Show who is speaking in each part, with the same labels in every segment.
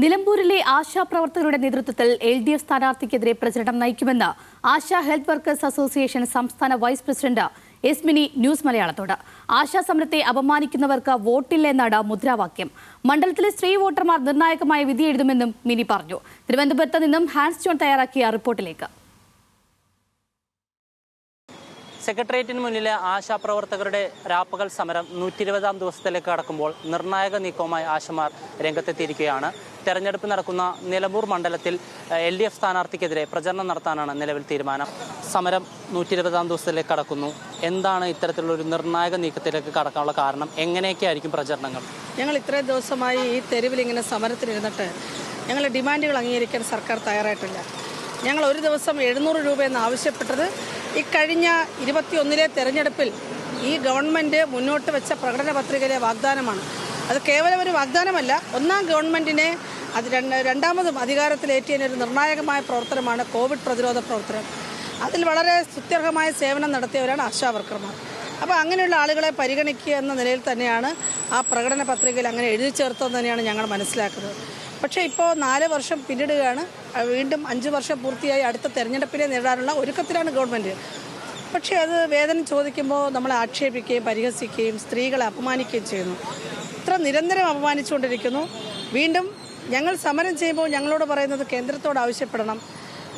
Speaker 1: നിലമ്പൂരിലെ ആശാപ്രവർത്തകരുടെ നേതൃത്വത്തിൽ LDF സ്ഥാനാർത്ഥിക്കെതിരെ പ്രചരണം നയിക്കുമെന്ന് ആശാ ഹെൽത്ത് വർക്കേഴ്സ് അസോസിയേഷൻ സംസ്ഥാന vice president S Mini news മലയാളത്തോട്. ആശാ സമരത്തെ അപമാനിക്കുന്നവർക്ക് വോട്ടില്ല എന്നാണ് മുദ്രാവാക്യം. മണ്ഡലത്തിലെ സ്ത്രീ വോട്ടർമാർ നിർണായകമായ വിധി എഴുതുമെന്നും മിനി പറഞ്ഞു. തിരുവനന്തപുരത്ത് നിന്നും ഹാൻസ് ജോൺ തയ്യാറാക്കിയ റിപ്പോർട്ടിലേക്ക്.
Speaker 2: സെക്രട്ടേറിയറ്റിന് മുന്നിലെ ആശാപ്രവർത്തകരുടെ രാപ്പകൽ സമരം 120-ാം ദിവസത്തിലേക്ക് കടക്കുമ്പോൾ നിർണായക നീക്കവുമായി ആശമാർ രംഗത്തെത്തിയിരിക്കുകയാണ്. തെരഞ്ഞെടുപ്പ് നടക്കുന്ന നിലമ്പൂർ മണ്ഡലത്തിൽ LDF സ്ഥാനാർത്ഥിക്കെതിരെ പ്രചരണം നടത്താനാണ് നിലവിൽ തീരുമാനം. സമരം 120-ാം ദിവസത്തിലേക്ക് കടക്കുന്നു. എന്താണ് ഇത്തരത്തിലുള്ളൊരു നിർണായക നീക്കത്തിലേക്ക് കടക്കാനുള്ള കാരണം? എങ്ങനെയൊക്കെ ആയിരിക്കും പ്രചരണങ്ങൾ?
Speaker 3: ഞങ്ങൾ ഇത്രയും ദിവസമായി ഈ തെരുവിൽ ഇങ്ങനെ സമരത്തിലിരുന്നിട്ട് ഞങ്ങളുടെ ഡിമാൻഡുകൾ അംഗീകരിക്കാൻ സർക്കാർ തയ്യാറായിട്ടില്ല. ഞങ്ങൾ ഒരു ദിവസം 700 രൂപയെന്ന് ആവശ്യപ്പെട്ടത് ഇക്കഴിഞ്ഞ 21-ലെ തെരഞ്ഞെടുപ്പിൽ ഈ ഗവൺമെൻറ് മുന്നോട്ട് വെച്ച പ്രകടന പത്രികയിലെ വാഗ്ദാനമാണ്. അത് കേവലം ഒരു വാഗ്ദാനമല്ല, ഒന്നാം ഗവൺമെൻറ്റിനെ അത് രണ്ടാമതും അധികാരത്തിലേറ്റിയതിനൊരു നിർണായകമായ പ്രവർത്തനമാണ് കോവിഡ് പ്രതിരോധ പ്രവർത്തനം. അതിൽ വളരെ സ്തുത്യർഹമായ സേവനം നടത്തിയവരാണ് ആശാവർക്കർമാർ. അപ്പോൾ അങ്ങനെയുള്ള ആളുകളെ പരിഗണിക്കുക എന്ന നിലയിൽ തന്നെയാണ് ആ പ്രകടന പത്രികയിൽ അങ്ങനെ എഴുതി ചേർത്തതെന്ന് തന്നെയാണ് ഞങ്ങൾ മനസ്സിലാക്കുന്നത്. പക്ഷേ ഇപ്പോൾ 4 വർഷം പിന്നിടുകയാണ്. വീണ്ടും 5 വർഷം പൂർത്തിയായി അടുത്ത തെരഞ്ഞെടുപ്പിനെ നേരിടാനുള്ള ഒരുക്കത്തിലാണ് ഗവൺമെൻറ്. പക്ഷേ അത് വേതനം ചോദിക്കുമ്പോൾ നമ്മളെ ആക്ഷേപിക്കുകയും പരിഹസിക്കുകയും സ്ത്രീകളെ അപമാനിക്കുകയും ചെയ്യുന്നു. ഇത്ര നിരന്തരം അപമാനിച്ചുകൊണ്ടിരിക്കുന്നു. വീണ്ടും ഞങ്ങൾ സമരം ചെയ്യുമ്പോൾ ഞങ്ങളോട് പറയുന്നത് കേന്ദ്രത്തോട് ആവശ്യപ്പെടണം,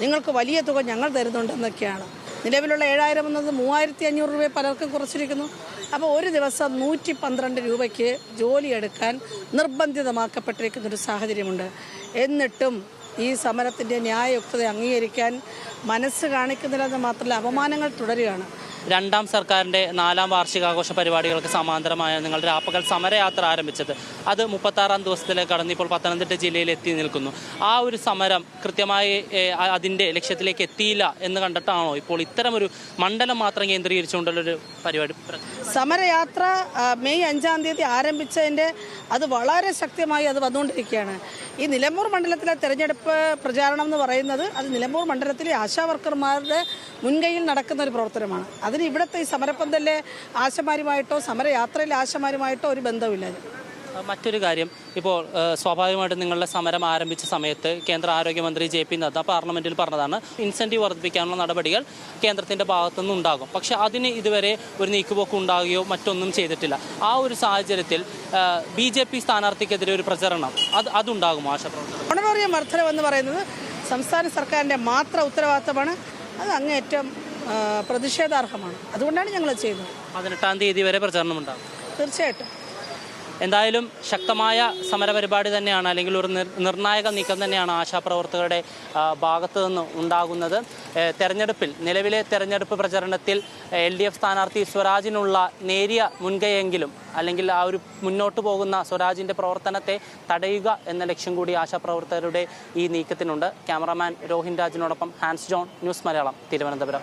Speaker 3: നിങ്ങൾക്ക് വലിയ തുക ഞങ്ങൾ തരുന്നുണ്ടെന്നൊക്കെയാണ്. നിലവിലുള്ള 7000 എന്നത് 3500 രൂപയെ പലർക്കും കുറച്ചിരിക്കുന്നു. അപ്പോൾ ഒരു ദിവസം 112 രൂപയ്ക്ക് ജോലിയെടുക്കാൻ നിർബന്ധിതമാക്കപ്പെട്ടിരിക്കുന്നൊരു സാഹചര്യമുണ്ട്. എന്നിട്ടും ഈ സമരത്തിൻ്റെ ന്യായയുക്തത അംഗീകരിക്കാൻ മനസ്സ് കാണിക്കുന്നില്ലെന്ന് മാത്രമല്ല, അപമാനങ്ങൾ തുടരുകയാണ്.
Speaker 2: രണ്ടാം സർക്കാരിൻ്റെ 4ാം വാർഷികാഘോഷ പരിപാടികൾക്ക് സമാന്തരമായ നിങ്ങൾ രാപ്പകൽ സമരയാത്ര ആരംഭിച്ചത് അത് 36-ാം ദിവസത്തിലേക്ക് കടന്ന് ഇപ്പോൾ പത്തനംതിട്ട ജില്ലയിൽ എത്തി നിൽക്കുന്നു. ആ ഒരു സമരം കൃത്യമായി അതിൻ്റെ ലക്ഷ്യത്തിലേക്ക് എത്തിയില്ല എന്ന് കണ്ടിട്ടാണോ ഇപ്പോൾ ഇത്തരമൊരു മണ്ഡലം മാത്രം കേന്ദ്രീകരിച്ചുകൊണ്ടുള്ളൊരു പരിപാടി?
Speaker 3: സമരയാത്ര മെയ് 5-ാം തീയതി ആരംഭിച്ചതിൻ്റെ അത് വളരെ ശക്തമായി അത് വന്നുകൊണ്ടിരിക്കുകയാണ്. ഈ നിലമ്പൂർ മണ്ഡലത്തിലെ തെരഞ്ഞെടുപ്പ് പ്രചാരണം എന്ന് പറയുന്നത് അത് നിലമ്പൂർ മണ്ഡലത്തിലെ ആശാവർക്കർമാരുടെ മുൻകൈയിൽ നടക്കുന്ന ഒരു പ്രവർത്തനമാണ്. അതിന് ഇവിടുത്തെ ഈ സമരപ്പന്തലിലെ ആശമാരുമായിട്ടോ സമരയാത്രയിലെ ആശമാരുമായിട്ടോ ഒരു ബന്ധമില്ല.
Speaker 2: മറ്റൊരു കാര്യം, ഇപ്പോൾ സ്വാഭാവികമായിട്ടും നിങ്ങളുടെ സമരം ആരംഭിച്ച സമയത്ത് കേന്ദ്ര ആരോഗ്യമന്ത്രി JP നദ്ദ പാർലമെൻറ്റിൽ പറഞ്ഞതാണ് ഇൻസെൻറ്റീവ് വർദ്ധിപ്പിക്കാനുള്ള നടപടികൾ കേന്ദ്രത്തിൻ്റെ ഭാഗത്തുനിന്ന് ഉണ്ടാകും. പക്ഷേ അതിന് ഇതുവരെ ഒരു നീക്കുപോക്ക് ഉണ്ടാകുകയോ മറ്റൊന്നും ചെയ്തിട്ടില്ല. ആ ഒരു സാഹചര്യത്തിൽ BJP സ്ഥാനാർത്ഥിക്കെതിരെ ഒരു പ്രചരണം അതുണ്ടാകും ആശാപ്രവർത്തകർ?
Speaker 3: ഓണറേറിയം വർധനം എന്ന് പറയുന്നത് സംസ്ഥാന സർക്കാരിൻ്റെ മാത്രം ഉത്തരവാദിത്തമാണ്. അത് അങ്ങേയറ്റം പ്രതിഷേധാർഹമാണ്. അതുകൊണ്ടാണ് ഞങ്ങൾ ചെയ്യുന്നത്. 18-ാം
Speaker 2: തീയതി വരെ പ്രചരണം ഉണ്ടാകും.
Speaker 3: തീർച്ചയായിട്ടും.
Speaker 2: എന്തായാലും ശക്തമായ സമരപരിപാടി തന്നെയാണ്, അല്ലെങ്കിൽ ഒരു നിർണായക നീക്കം തന്നെയാണ് ആശാപ്രവർത്തകരുടെ ഭാഗത്തു നിന്ന് ഉണ്ടാകുന്നത്. നിലവിലെ തെരഞ്ഞെടുപ്പ് പ്രചരണത്തിൽ LDF സ്ഥാനാർത്ഥി സ്വരാജിനുള്ള നേരിയ മുൻകൈയെങ്കിലും, അല്ലെങ്കിൽ ആ ഒരു മുന്നോട്ട് പോകുന്ന സ്വരാജിൻ്റെ പ്രവർത്തനത്തെ തടയുക എന്ന ലക്ഷ്യം കൂടി ആശാപ്രവർത്തകരുടെ ഈ നീക്കത്തിനുണ്ട്. ക്യാമറാമാൻ രോഹിൻ രാജിനോടൊപ്പം ഹാൻസ് ജോൺ, ന്യൂസ് മലയാളം, തിരുവനന്തപുരം.